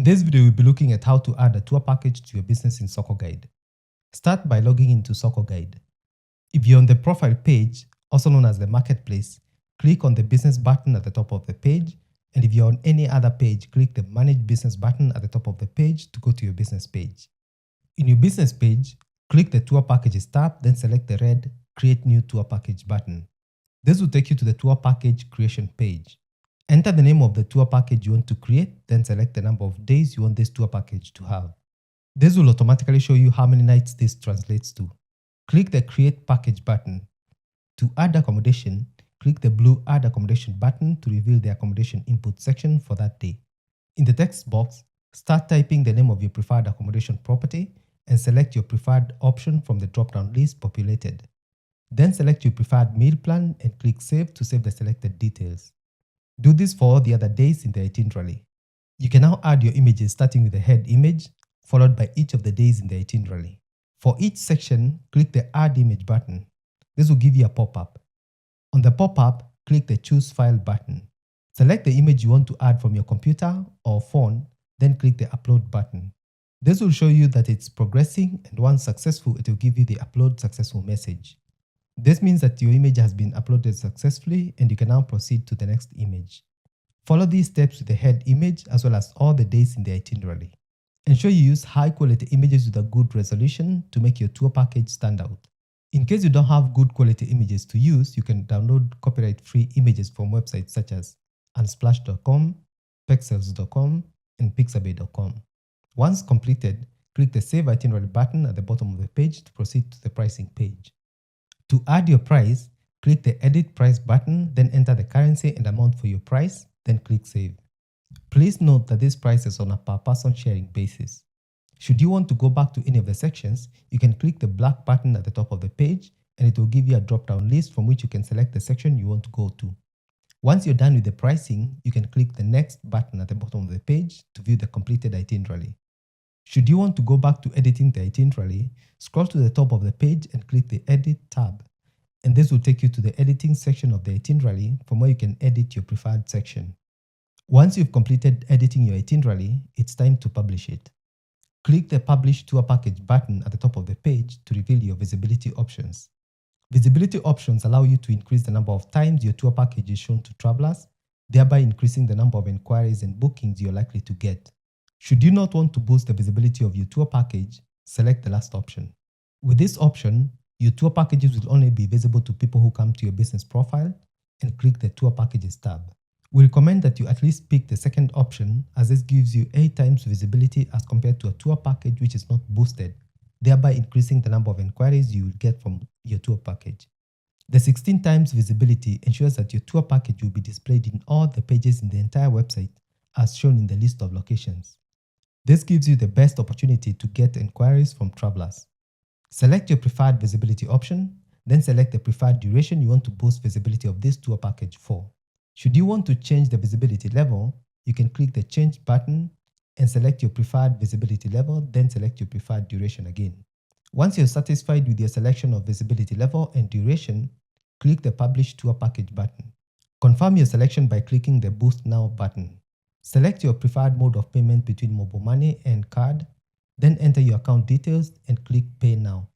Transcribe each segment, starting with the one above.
In this video, we'll be looking at how to add a tour package to your business in SokoGuide. Start by logging into SokoGuide. If you're on the profile page, also known as the marketplace, click on the business button at the top of the page, and if you're on any other page, click the manage business button at the top of the page to go to your business page. In your business page, click the tour packages tab, then select the red create new tour package button. This will take you to the tour package creation page. Enter the name of the tour package you want to create, then select the number of days you want this tour package to have. This will automatically show you how many nights this translates to. Click the create package button. To add accommodation, click the blue add accommodation button to reveal the accommodation input section for that day. In the text box, start typing the name of your preferred accommodation property and select your preferred option from the drop-down list populated. Then select your preferred meal plan and click save to save the selected details. Do this for all the other days in the itinerary. You can now add your images starting with the head image, followed by each of the days in the itinerary. For each section, click the Add Image button. This will give you a pop-up. On the pop-up, click the Choose File button. Select the image you want to add from your computer or phone, then click the Upload button. This will show you that it's progressing, and once successful, it will give you the Upload Successful message. This means that your image has been uploaded successfully and you can now proceed to the next image. Follow these steps with the head image as well as all the days in the itinerary. Ensure you use high quality images with a good resolution to make your tour package stand out. In case you don't have good quality images to use, you can download copyright-free images from websites such as unsplash.com, pexels.com, and pixabay.com. Once completed, click the Save Itinerary button at the bottom of the page to proceed to the pricing page. To add your price, click the Edit Price button, then enter the currency and amount for your price, then click Save. Please note that this price is on a per person sharing basis. Should you want to go back to any of the sections, you can click the black button at the top of the page and it will give you a drop-down list from which you can select the section you want to go to. Once you're done with the pricing, you can click the Next button at the bottom of the page to view the completed itinerary. Should you want to go back to editing the itinerary, scroll to the top of the page and click the Edit tab. And this will take you to the editing section of the itinerary from where you can edit your preferred section. Once you've completed editing your itinerary, it's time to publish it. Click the Publish Tour Package button at the top of the page to reveal your visibility options. Visibility options allow you to increase the number of times your tour package is shown to travelers, thereby increasing the number of inquiries and bookings you're likely to get. Should you not want to boost the visibility of your tour package, select the last option. With this option, your tour packages will only be visible to people who come to your business profile, and click the Tour Packages tab. We recommend that you at least pick the second option, as this gives you 8 times visibility as compared to a tour package which is not boosted, thereby increasing the number of inquiries you will get from your tour package. The 16 times visibility ensures that your tour package will be displayed in all the pages in the entire website as shown in the list of locations. This gives you the best opportunity to get inquiries from travelers. Select your preferred visibility option, then select the preferred duration you want to boost visibility of this tour package for. Should you want to change the visibility level, you can click the Change button and select your preferred visibility level, then select your preferred duration again. Once you're satisfied with your selection of visibility level and duration, click the Publish Tour Package button. Confirm your selection by clicking the Boost Now button. Select your preferred mode of payment between mobile money and card, then enter your account details and click Pay Now.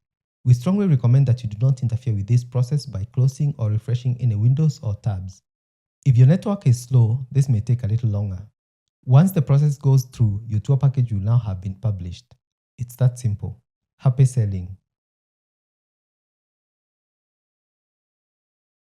We strongly recommend that you do not interfere with this process by closing or refreshing any windows or tabs. If your network is slow, this may take a little longer. Once the process goes through, your tour package will now have been published. It's that simple. Happy selling!